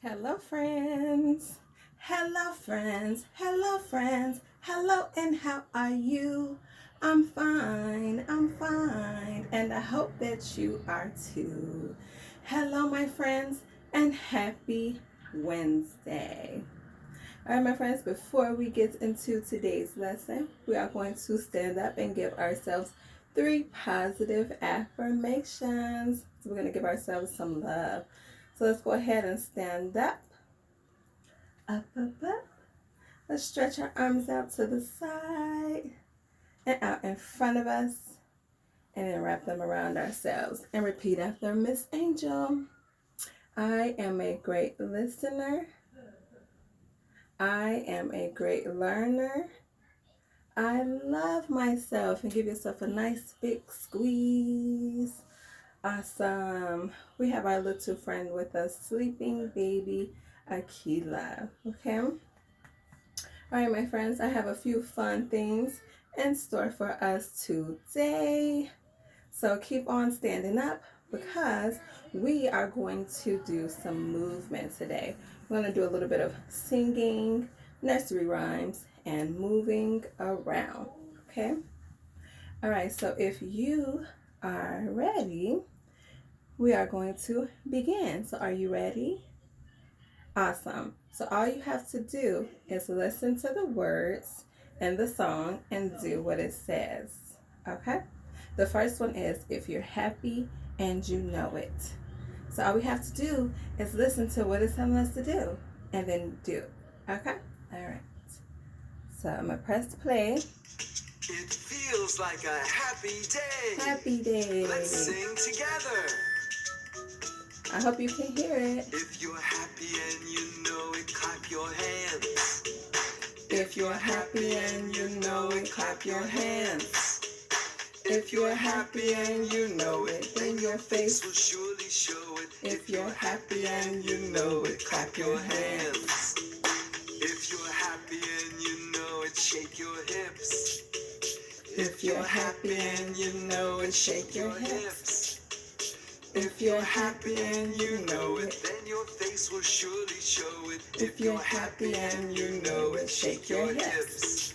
Hello, friends. Hello, friends. Hello, friends. Hello, and how are you? I'm fine. I'm fine. And I hope that you are too. Hello, my friends, and happy Wednesday. All right, my friends, before we get into today's lesson, we are going to stand up and give ourselves 3 positive affirmations. So we're going to give ourselves some love. So let's go ahead and stand up, up, up, up. Let's stretch our arms out to the side and out in front of us, and then wrap them around ourselves. And repeat after Miss Angel. I am a great listener. I am a great learner. I love myself. And give yourself a nice big squeeze. Awesome. We have our little friend with us, sleeping baby Akila. Okay. All right, my friends, I have a few fun things in store for us today. So keep on standing up because we are going to do some movement today. We're going to do a little bit of singing, nursery rhymes, and moving around. Okay? All right, so if you are ready, we are going to begin. So are you ready? Awesome. So all you have to do is listen to the words in the song and do what it says. Okay? The first one is if you're happy and you know it. So all we have to do is listen to what it's telling us to do and then do. Okay? All right. So I'm going to press play. It feels like a happy day. Happy day. Let's sing together. I hope you can hear it. If you're happy and you know it, clap your hands. If you're happy and you know it, clap your hands. If you're happy and you know it, then your face will surely show it. If you're happy and you know it, clap your hands. If you're happy and you know it, shake your hips. If you're happy and you know it, shake your hips. If you're happy and you know it, then your face will surely show it. If you're happy and you know it, shake your hips.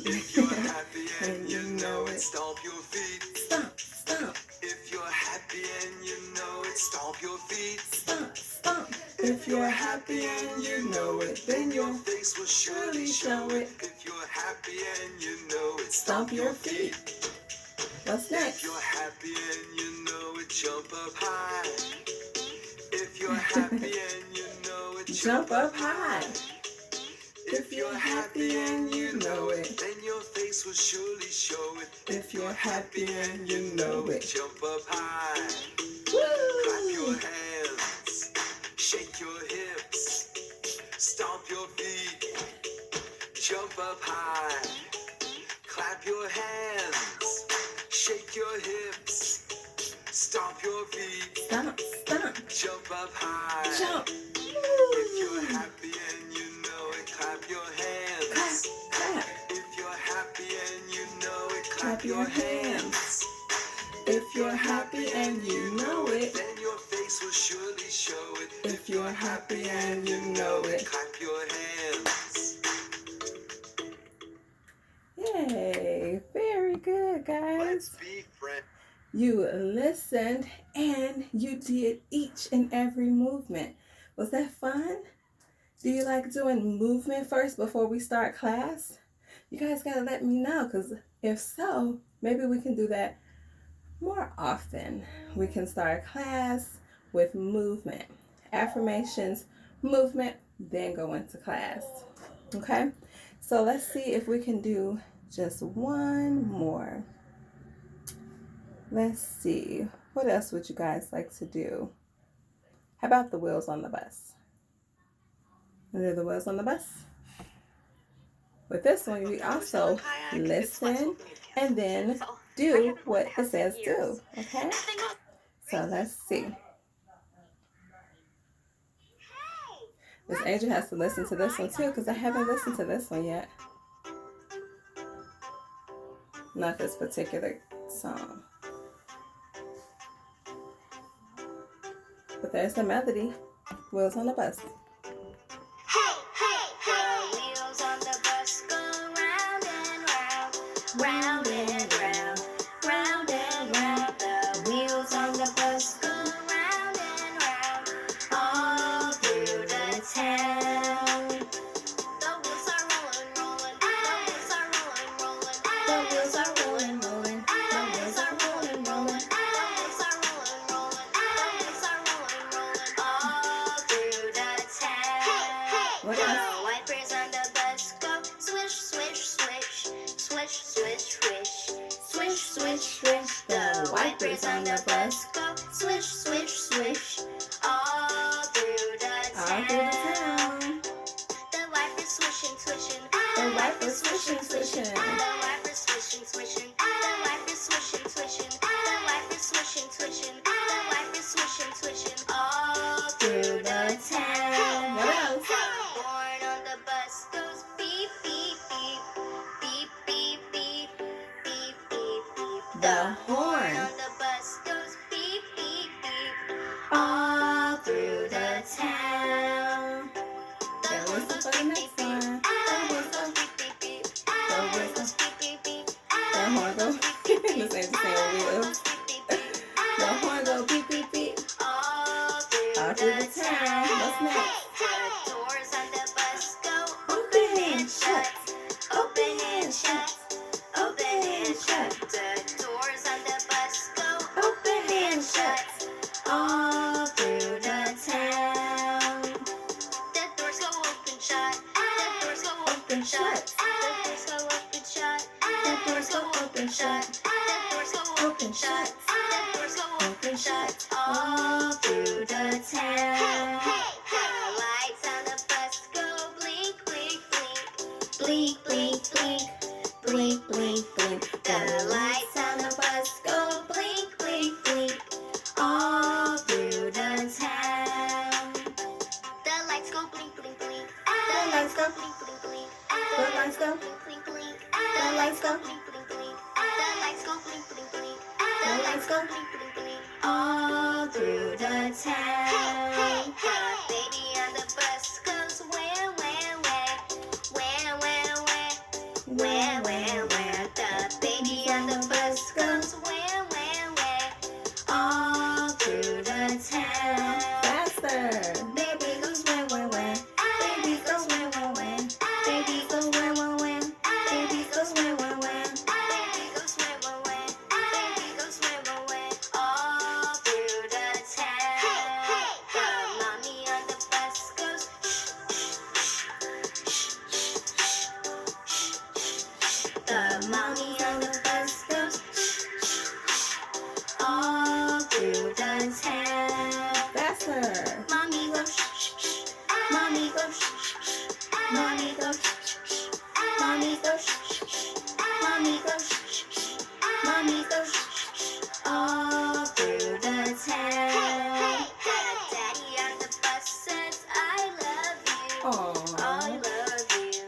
If you're happy and you know it, stomp your feet. Stomp, stomp. If you're happy and you know it, stomp your feet. Stomp, stomp. If you're happy and you know it, then your face will surely show it. If you're happy and you know it, stomp your feet. What's next? If you're happy and you know it, jump up high. If you're happy and you know it, jump up high. If you're happy and you know it, then your face will surely show it. If you're happy and you know it, jump up high. Woo! Clap your hands, shake your hips, stomp your feet, jump up high. Clap your hands, shake your hips, stomp your feet, stomp, stomp, jump up high. Jump. If you're happy and you know it, clap your hands. Clap, clap. If you're happy and you know it, Clap your hands. If you're happy and you know it, then your face will surely show it. If you're happy and you know it, clap your hands. Yay, very good, guys. Let's be friends. You listened and you did each and every movement. Was that fun? Do you like doing movement first before we start class? You guys gotta let me know, because if so, maybe we can do that more often. We can start class with movement, affirmations, movement, then go into class. Okay? So let's see if we can do just one more. Let's see. What else would you guys like to do? How about the wheels on the bus? Are the wheels on the bus? With this one, we also listen and then do what it says do. Okay? So let's see. Miss Angel has to listen to this one too, because I haven't listened to this one yet. Not this particular song. But there's the melody. Wheels on the bus. Hey, hey, the wheels on the bus go round and round, round and round, round and round. The wheels on the bus go round and round, all through the town. The wheels are rolling, rolling, the wheels are rolling, rolling, the wheels are rolling, rolling, the wheels are rolling, rolling, the wheels are rolling, rolling, the wheels are rolling, rolling, all through the town. What The else? wipers on the bus go swish, swish, swish, swish, swish, swish, swish, swish, swish. The wipers on the bus go swish, swish, swish, all through the All through the town. town. The wipers swishing, swishing. The wipers swishing, swishing. The wipers swishing, swishing. The wipers swishing, swishing. The wipers swishing, swishing. The wipers swishing, swishing. All through the town. What else? The horn on the bus goes beep, beep, beep. Beep, beep, beep. Beep, beep, beep. The horn. on the bus goes beep, beep, beep. All through the town. The Can't horn wait goes for the beep, next beep, beep. one. The horn goes beep, beep, beep. The horn goes beep, beep, beep. The horn go. This ain't the same wheels. The horn go beep, beep, beep. All All through the town. What's next? The doors on the bus go Open and shut. open and shut, open and shut. The doors on the bus go Open and shut. all through the town. The doors go open, shut. The doors go open, shut. The doors go open, shut. The doors go open, shut. The doors go open, shut. The doors go open, shut. All through the town. The lights on the bus go blink, blink, blink. Blink, blink, blink. Blink, blink, blink. The lights on the bus go blink, blink, blink. All through the town. The lights go blink, blink, blink. The lights go. blink, blink, blink. The lights go. blink, blink, blink. The lights go. blink, blink, blink. The lights go blink, blink, blink. The lights go. blink, blink, blink. All through the town. The baby on the bus goes where, where, where, where, where, where, where, where, where. The baby on the bus goes where, where, where, all through the town. Faster. Baby goes where, where, where. Baby goes where, where, where. Baby goes where, where, where. Baby goes where, where, where. Baby goes where, where, where. Baby goes where, where, where. All through the town. The mommy on the bus goes The mommy on the bus goes all through the town. Faster. Mommy goes Mommy goes Mommy goes Mommy goes Mommy goes Mommy goes all through the town. The daddy on the bus says, I love you. I Aww. love you.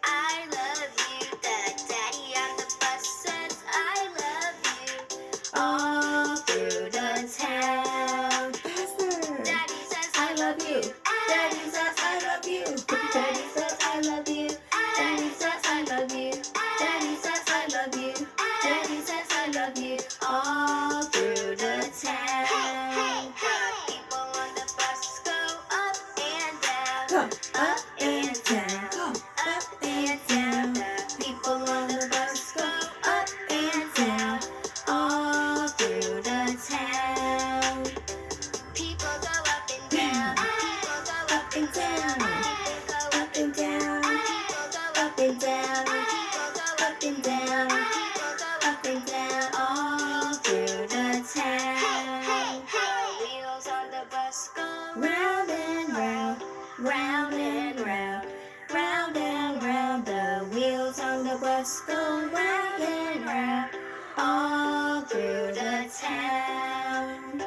I love you. The daddy on the bus says, I love you. All through the town. Faster. Daddy says, I love you. Daddy says, I love you. Daddy says, I love you. Daddy says, I love you. Daddy says, I love you. Daddy says, I love you. All through the town. The people on the bus go up and down. Go Up and down. Go Up and down. The people on the bus go up and down. All through the town. People go up and down. People go up and down. People go up and down. People go up and down. People go up and down. People go up and down. All through the town. The wheels on the bus go round and round, round and round, round and round. The wheels on the bus go round and round, all through the town.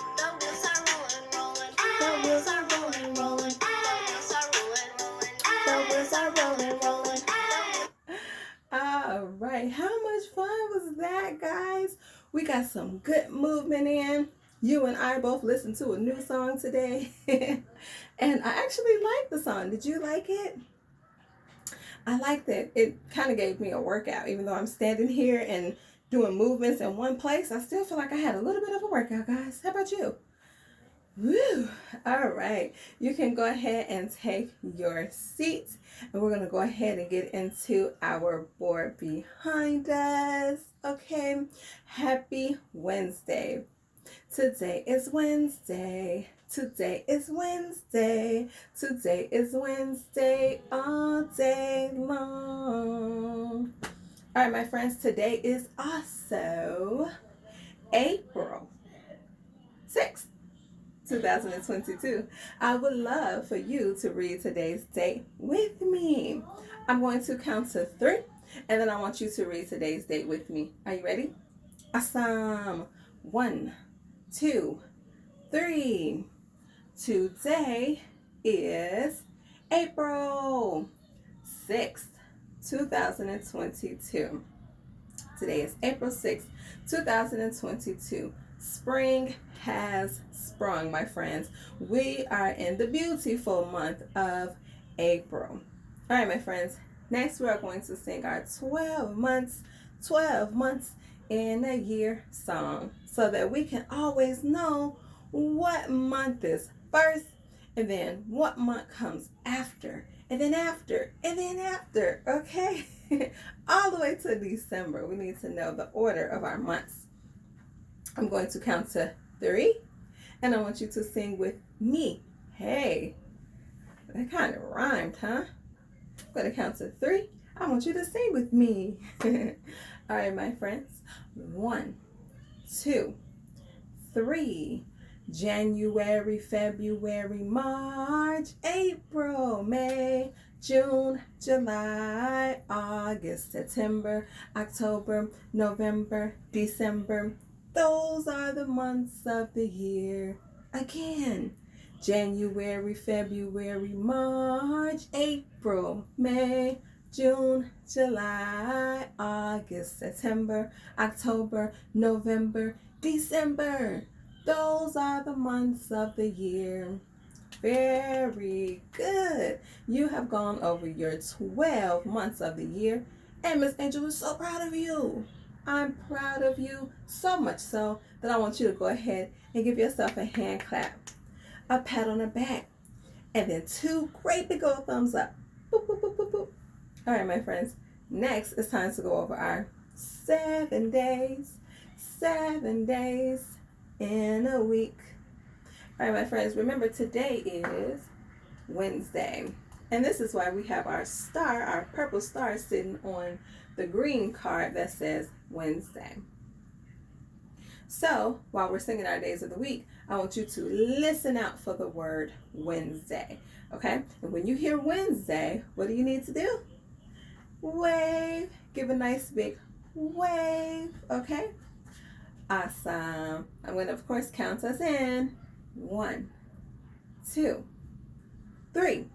The wheels are rolling, rolling. The wheels are rolling, rolling. The wheels are rolling, rolling. The wheels are rolling, rolling. All right. How much fun was that, guys? We got some good movement in. You and I both listened to a new song today. And I actually liked the song. Did you like it? I liked it. It kind of gave me a workout. Even though I'm standing here and doing movements in one place, I still feel like I had a little bit of a workout, guys. How about you? Woo! All right. You can go ahead and take your seats, and we're going to go ahead and get into our board behind us. Okay. Happy Wednesday. Today is Wednesday. Today is Wednesday. Today is Wednesday all day long. All right, my friends, today is also April 6th. 2022. I would love for you to read today's date with me. I'm going to count to 3, and then I want you to read today's date with me. Are you ready? Awesome. 1, 2, 3. Today is April 6th, 2022. Today is April 6th, 2022. Spring has sprung, my friends. We are in the beautiful month of April. All right, my friends. Next, we are going to sing our 12 months in a year song so that we can always know what month is first and then what month comes after and then after and then after, okay? All the way to December. We need to know the order of our months. I'm going to count to 3, and I want you to sing with me. Hey, that kind of rhymed, huh? I'm going to count to 3. I want you to sing with me. All right, my friends. 1, 2, 3. January, February, March, April, May, June, July, August, September, October, November, December. Those are the months of the year. Again, January, February, March, April, May, June, July, August, September, October, November, December. Those are the months of the year. Very good. You have gone over your 12 months of the year, and Miss Angel is so proud of you. I'm proud of you, so much so that I want you to go ahead and give yourself a hand clap, a pat on the back, and then 2 great big old thumbs up. Boop, boop, boop, boop, boop. All right, my friends. Next, it's time to go over our 7 days. 7 days in a week. All right, my friends, remember today is Wednesday. And this is why we have our star, our purple star, sitting on the green card that says Wednesday. So while we're singing our days of the week, I want you to listen out for the word Wednesday. Okay? And when you hear Wednesday, what do you need to do? Wave. Give a nice big wave. Okay? Awesome. I'm going to, of course, count us in. 1, 2, 3.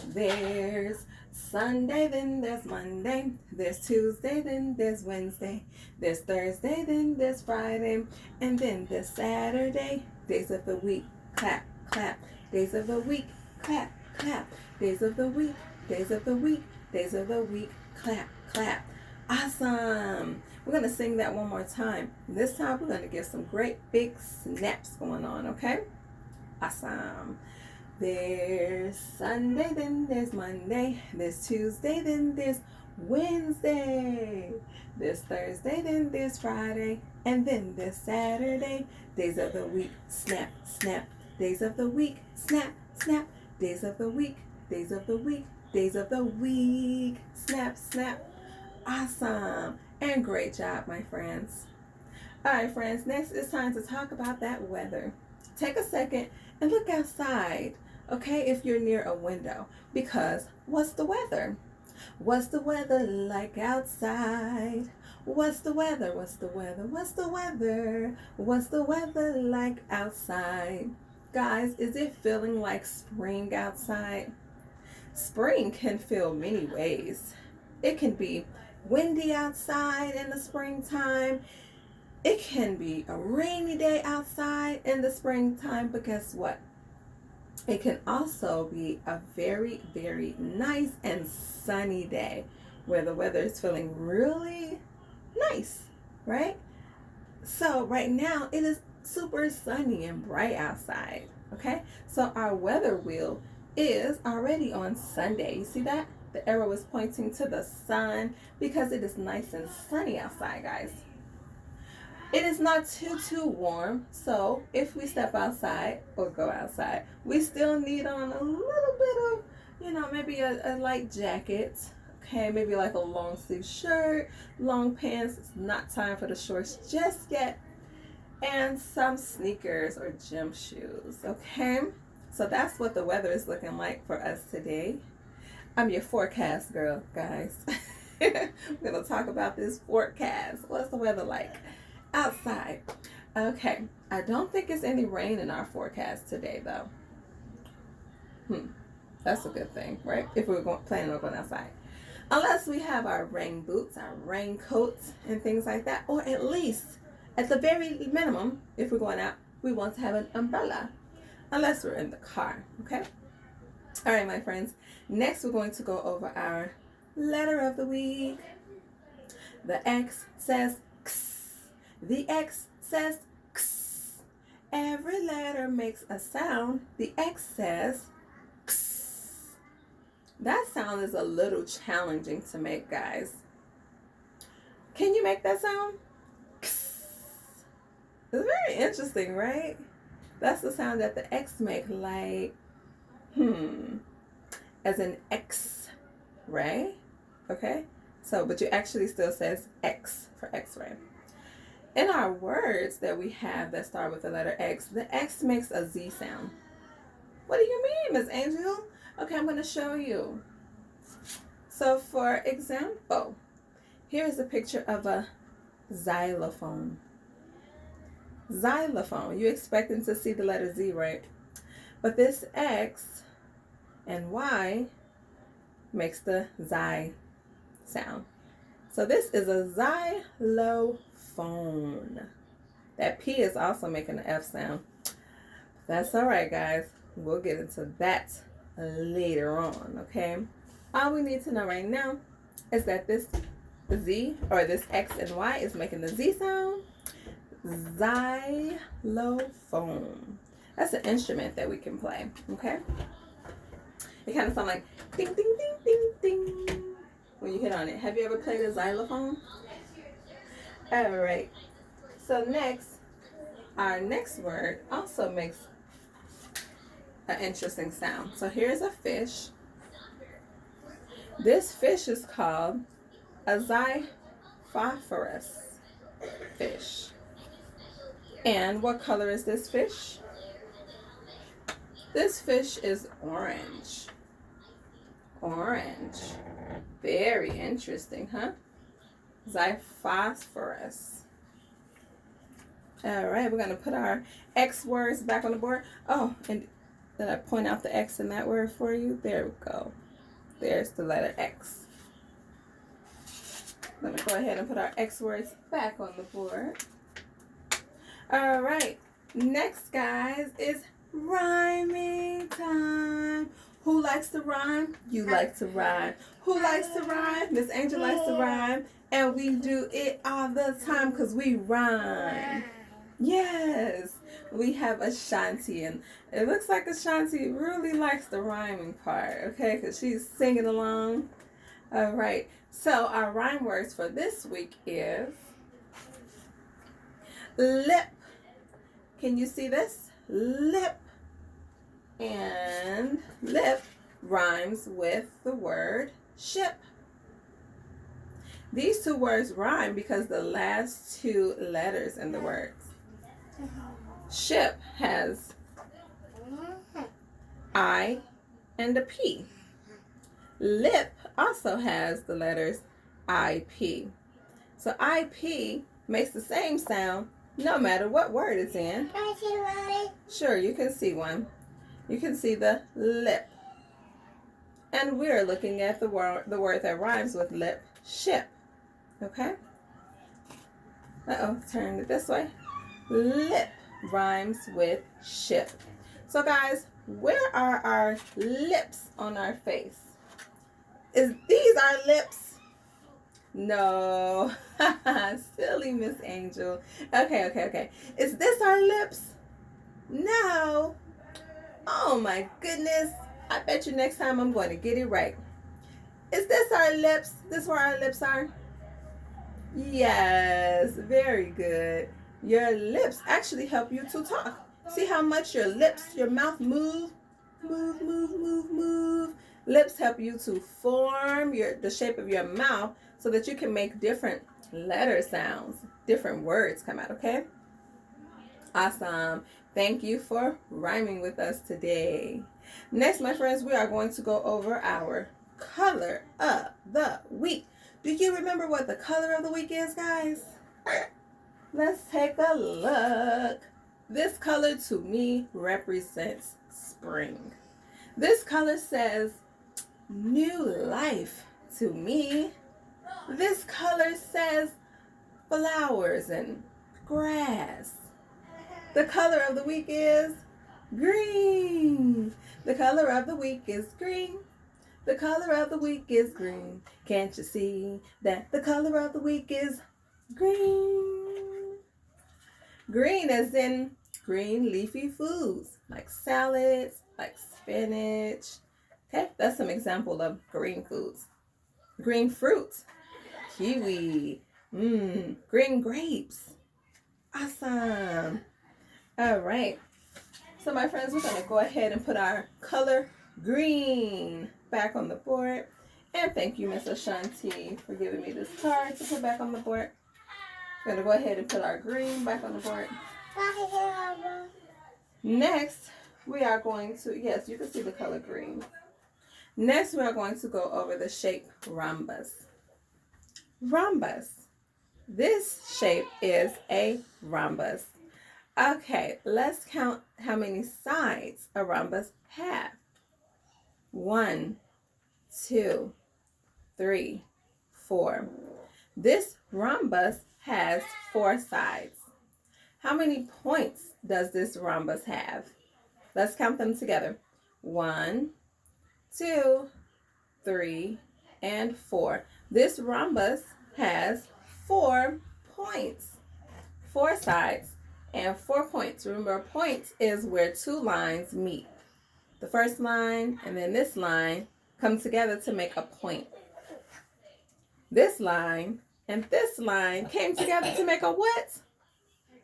There's Sunday, then there's Monday. There's Tuesday, then there's Wednesday. There's Thursday, then there's Friday. And then there's Saturday. Days of the week. Clap, clap. Days of the week. Clap, clap. Days of the week. Days of the week. Days of the week. Clap, clap. Awesome. We're going to sing that one more time. This time we're going to get some great big snaps going on, okay? Awesome. There's Sunday, then there's Monday. There's Tuesday, then there's Wednesday. There's Thursday, then there's Friday. And then there's Saturday. Days of the week. Snap, snap. Days of the week. Snap, snap. Days of the week. Days of the week. Days of the week. Snap, snap. Awesome. And great job, my friends. All right, friends, next it's time to talk about that weather. Take a second and look outside, okay, if you're near a window, because what's the weather? What's the weather like outside? What's the weather? What's the weather? What's the weather? What's the weather like outside? Guys, is it feeling like spring outside? Spring can feel many ways. It can be windy outside in the springtime. It can be a rainy day outside in the springtime, but guess what? It can also be a very, very nice and sunny day where the weather is feeling really nice, right? So right now it is super sunny and bright outside, okay? So our weather wheel is already on Sunday. You see that? The arrow is pointing to the sun because it is nice and sunny outside, guys. It is not too warm, so if we step outside or go outside, we still need on a little bit of, maybe a light jacket. Okay, maybe like a long sleeve shirt, long pants. It's not time for the shorts just yet. And some sneakers or gym shoes, okay? So that's what the weather is looking like for us today. I'm your forecast girl, guys. We're going to talk about this forecast. What's the weather like outside? Okay, I don't think it's any rain in our forecast today, though. That's a good thing, right? If we're planning on going outside. Unless we have our rain boots, our raincoats, and things like that. Or at least, at the very minimum, if we're going out, we want to have an umbrella. Unless we're in the car, okay? All right, my friends. Next, we're going to go over our letter of the week. The X says X. The X says X. Every letter makes a sound. The X says X. That sound is a little challenging to make, guys. Can you make that sound? X. It's very interesting, right? That's the sound that the X make, like, as an X, right? Okay? So, but you actually still says X for X-ray. In our words that we have that start with the letter X, the X makes a Z sound. What do you mean, Miss Angel? Okay, I'm going to show you. So, for example, here is a picture of a xylophone. Xylophone. You're expecting to see the letter Z, right? But this X and Y makes the xy sound. So this is a xylophone. That P is also making the F sound. That's all right, guys. We'll get into that later on, okay? All we need to know right now is that this Z, or this X and Y, is making the Z sound. Xylophone. That's an instrument that we can play, okay? It kind of sounds like ding, ding, ding, ding, ding when you hit on it. Have you ever played a xylophone? All right. So next, our next word also makes an interesting sound. So here's a fish. This fish is called a xiphophorus fish. And what color is this fish? This fish is orange. Orange. Very interesting, huh? Xiphophorus. All right, we're going to put our X words back on the board. Oh, and did I point out the X in that word for you? There we go. There's the letter X. Let me go ahead and put our X words back on the board. All right. Next, guys, is rhyming time. Who likes to rhyme? You like to rhyme. Who likes to rhyme? Miss Angel likes to rhyme. And we do it all the time because we rhyme. Yes. We have Ashanti, and it looks like Ashanti really likes the rhyming part, okay? Because she's singing along. All right. So our rhyme words for this week is lip. Can you see this? Lip. And lip rhymes with the word ship. These two words rhyme because the last two letters in the words. Ship has I and a P. Lip also has the letters IP. So IP makes the same sound no matter what word it's in. Can I see one? Sure, you can see one. You can see the lip. And we're looking at the word that rhymes with lip, ship. Okay? Turn it this way. Lip rhymes with ship. So guys, Where are our lips on our face? Is these our lips? No. Silly Miss Angel. Okay. Is this our lips? No. Oh my goodness. I bet you next time I'm going to get it right. Is this our lips? This where our lips are? Yes, very good. Your lips actually help you to talk. See how much your lips, your mouth move? Move. Lips help you to form the shape of your mouth so that you can make different letter sounds, different words come out, okay? Awesome. Thank you for rhyming with us today. Next, my friends, we are going to go over our color of the week. Do you remember what the color of the week is, guys? Let's take a look. This color to me represents spring. This color says new life to me. This color says flowers and grass. The color of the week is green. The color of the week is green. The color of the week is green. Can't you see that the color of the week is green? Green as in green leafy foods like salads, like spinach. Okay, that's some example of green foods. Green fruits, kiwi, green grapes. Awesome. All right. So my friends, we're going to go ahead and put our color green back on the board. And thank you, Miss Ashanti, for giving me this card to put back on the board. We're going to go ahead and put our green back on the board. Next, we are going to, yes, you can see the color green. Next, we are going to go over the shape rhombus. Rhombus. This shape is a rhombus. Okay, let's count how many sides a rhombus have. 1, 2, 3, 4. This rhombus has 4 sides. How many points does this rhombus have? Let's count them together. 1, 2, 3, and 4. This rhombus has 4 points. 4 sides and 4 points. Remember, a point is where 2 lines meet. The first line and then this line come together to make a point. This line and this line came together to make a what?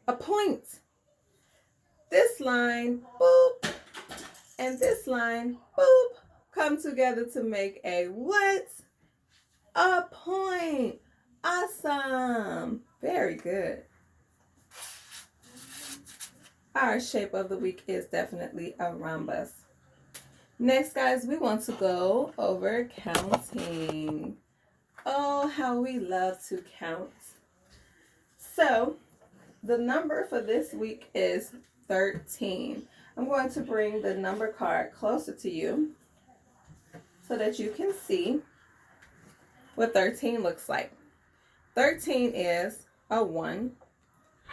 A point. This line, boop, and this line, boop, come together to make a what? A point. Awesome. Very good. Our shape of the week is definitely a rhombus. Next, guys, we want to go over counting. Oh, how we love to count. So, the number for this week is 13. I'm going to bring the number card closer to you so that you can see what 13 looks like. 13 is a 1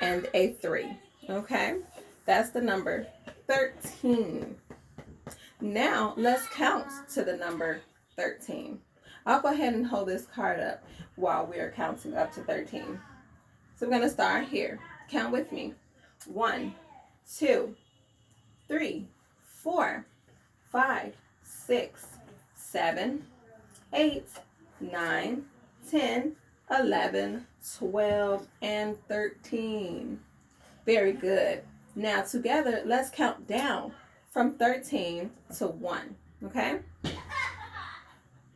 and a 3. Okay? That's the number 13. Now, let's count to the number 13. I'll go ahead and hold this card up while we are counting up to 13. So, we're going to start here. Count with me. 1, 2, 3, 4, 5, 6, 7, 8, 9, 10, 11, 12, and 13. Very good. Now together, let's count down from 13 to 1. Okay?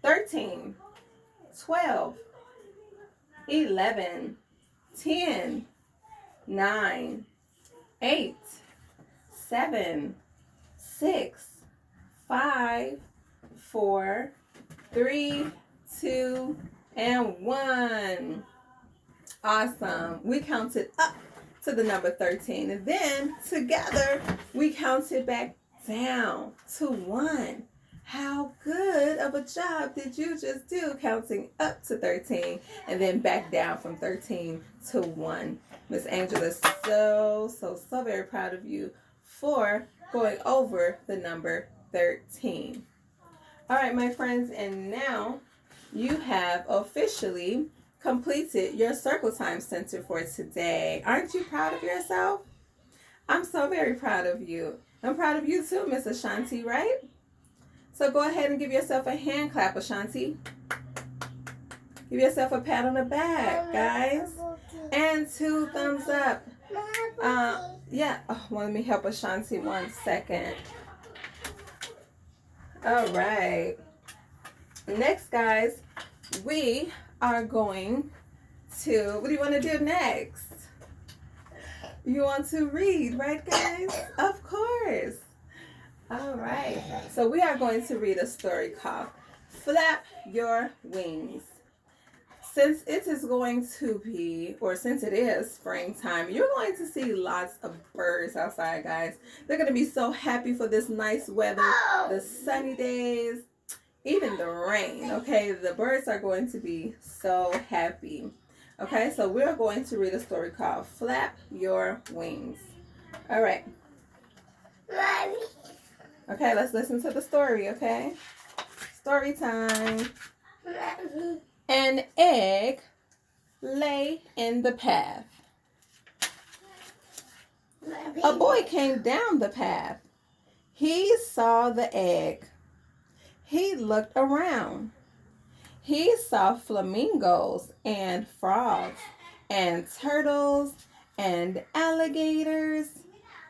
13, 12, 11, 10, 9, 8, 7, 6, 5, 4, 3, 2, and 1. Awesome. We counted up to the number 13. And then together we counted back down to 1. How good of a job did you just do counting up to 13 and then back down from 13 to 1? Miss Angela is so very proud of you for going over the number 13. All right, my friends, and now you have officially completed your Circle Time Center for today. Aren't you proud of yourself? I'm so very proud of you. I'm proud of you too, Miss Ashanti, right? So go ahead and give yourself a hand clap, Ashanti. Give yourself a pat on the back, guys. And 2 thumbs up. Yeah. Oh, let me help Ashanti 1 second. All right. Next, guys, we are going to, what do you want to do next? You want to read, right, guys? Of course. All right. So we are going to read a story called Flap Your Wings. Since it is going to be, or since it is springtime, you're going to see lots of birds outside, guys. They're going to be so happy for this nice weather, the sunny days, even the rain, okay? The birds are going to be so happy. Okay, so we're going to read a story called Flap Your Wings. All right. Okay, let's listen to the story, okay? Story time. An egg lay in the path. A boy came down the path. He saw the egg. He looked around. He saw flamingos and frogs and turtles and alligators.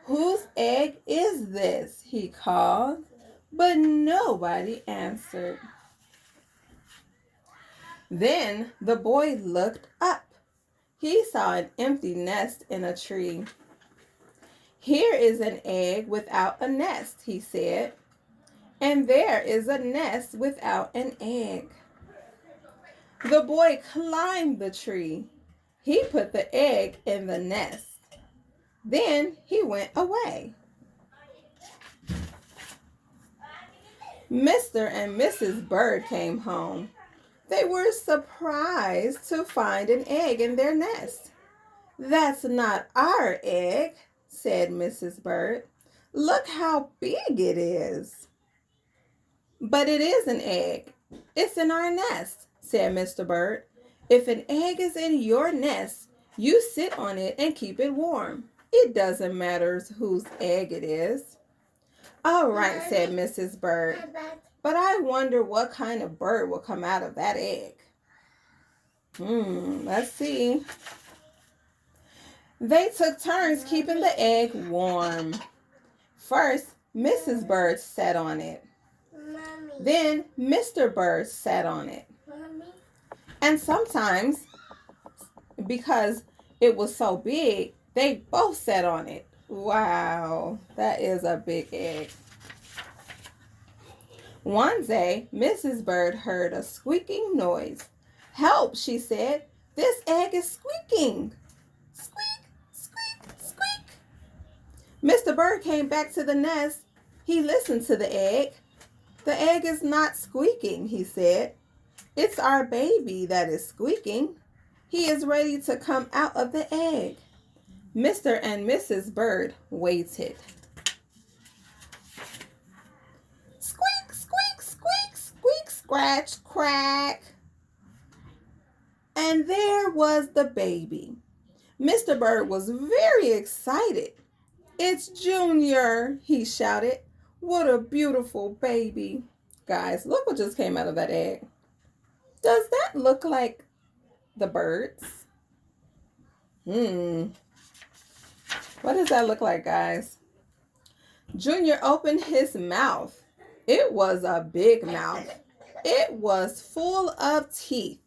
Whose egg is this? He called, but nobody answered. Then the boy looked up. He saw an empty nest in a tree. Here is an egg without a nest, he said, and there is a nest without an egg. The boy climbed the tree. He put the egg in the nest. Then he went away. Mr. and Mrs. Bird came home. They were surprised to find an egg in their nest. "That's not our egg," said Mrs. Bird. "Look how big it is." "But it is an egg. It's in our nest," said Mr. Bird. "If an egg is in your nest, you sit on it and keep it warm. It doesn't matter whose egg it is." "All right," said Mrs. Bird. "But I wonder what kind of bird will come out of that egg." Let's see. They took turns keeping the egg warm. First, Mrs. Bird sat on it. Then Mr. Bird sat on it. And sometimes, because it was so big, they both sat on it. Wow, that is a big egg. One day, Mrs. Bird heard a squeaking noise. "Help," she said. "This egg is squeaking." Squeak, squeak, squeak. Mr. Bird came back to the nest. He listened to the egg. "The egg is not squeaking," he said. "It's our baby that is squeaking. He is ready to come out of the egg." Mr. and Mrs. Bird waited. Squeak, squeak, squeak, squeak, scratch, crack. And there was the baby. Mr. Bird was very excited. "It's Junior," he shouted. "What a beautiful baby." Guys, look what just came out of that egg. Does that look like the birds? What does that look like, guys? Junior opened his mouth. It was a big mouth. It was full of teeth.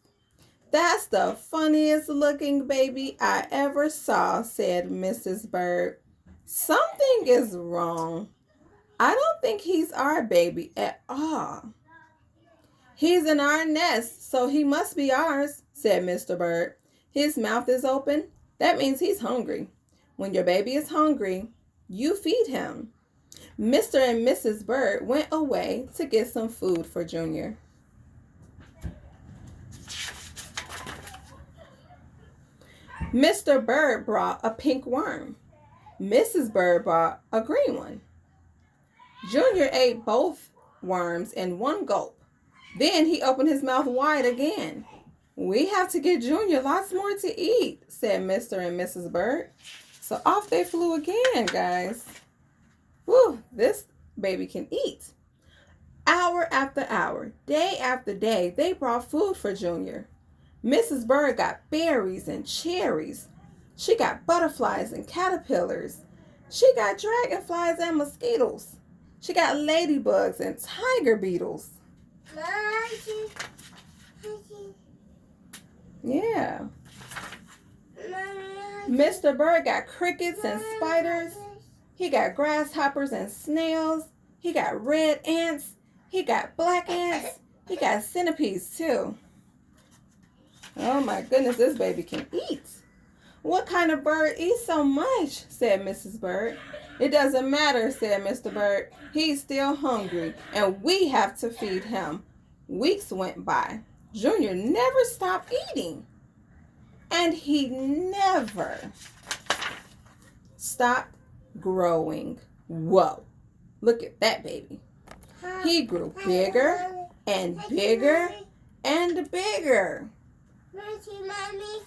"That's the funniest looking baby I ever saw," said Mrs. Bird. "Something is wrong. I don't think he's our baby at all." "He's in our nest, so he must be ours," said Mr. Bird. "His mouth is open. That means he's hungry. When your baby is hungry, you feed him." Mr. and Mrs. Bird went away to get some food for Junior. Mr. Bird brought a pink worm. Mrs. Bird brought a green one. Junior ate both worms in one gulp. Then he opened his mouth wide again. "We have to get Junior lots more to eat," said Mr. and Mrs. Bird. So off they flew again, guys. Whew, this baby can eat. Hour after hour, day after day, they brought food for Junior. Mrs. Bird got berries and cherries. She got butterflies and caterpillars. She got dragonflies and mosquitoes. She got ladybugs and tiger beetles. Yeah. Mr. Bird got crickets and spiders. He got grasshoppers and snails. He got red ants. He got black ants. He got centipedes too. Oh my goodness, this baby can eat. "What kind of bird eats so much?" said Mrs. Bird. "It doesn't matter," said Mr. Bird. "He's still hungry, and we have to feed him." Weeks went by. Junior never stopped eating. And he never stopped growing. Whoa, look at that baby. He grew bigger and bigger and bigger. Mommy.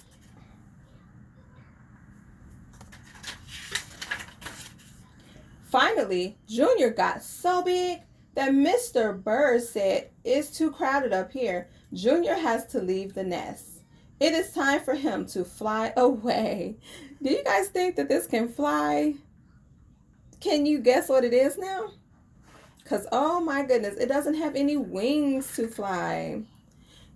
Finally, Junior got so big that Mr. Bird said, "It's too crowded up here. Junior has to leave the nest. It is time for him to fly away." Do you guys think that this can fly? Can you guess what it is now? Because, oh my goodness, it doesn't have any wings to fly.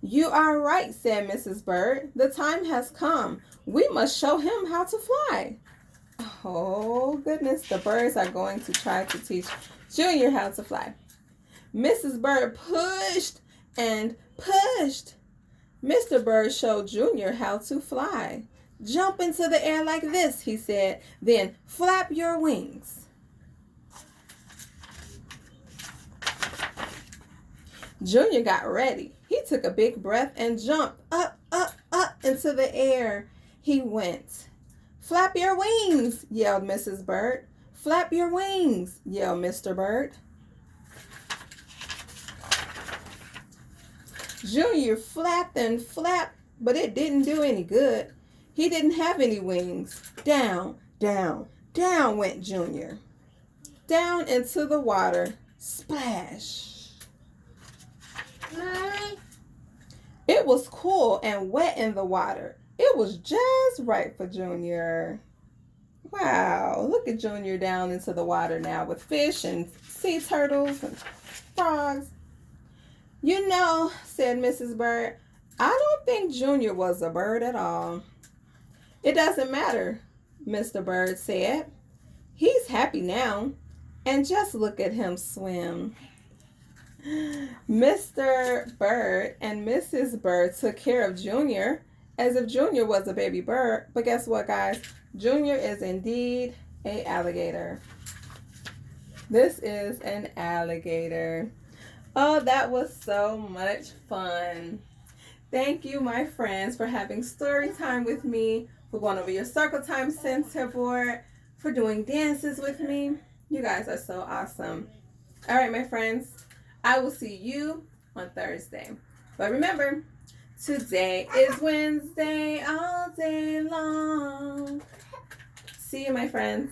"You are right," said Mrs. Bird. "The time has come. We must show him how to fly." Oh goodness, the birds are going to try to teach Junior how to fly. Mrs. Bird pushed and pushed. Mr. Bird showed Junior how to fly. "Jump into the air like this," he said. "Then flap your wings." Junior got ready. He took a big breath and jumped up, up, up into the air. He went. "Flap your wings," yelled Mrs. Bird. "Flap your wings," yelled Mr. Bird. Junior flapped and flapped, but it didn't do any good. He didn't have any wings. Down, down, down went Junior. Down into the water. Splash. Mommy. It was cool and wet in the water. It was just right for Junior. Wow, look at Junior down into the water now with fish and sea turtles and frogs. "You know," said Mrs. Bird, "I don't think Junior was a bird at all." "It doesn't matter," Mr. Bird said. "He's happy now. And just look at him swim." Mr. Bird and Mrs. Bird took care of Junior as if Junior was a baby bird. But guess what, guys? Junior is indeed an alligator. This is an alligator. Oh, that was so much fun. Thank you, my friends, for having story time with me, for going over your circle time center board, for doing dances with me. You guys are so awesome. All right, my friends, I will see you on Thursday. But remember, today is Wednesday all day long. See you, my friends.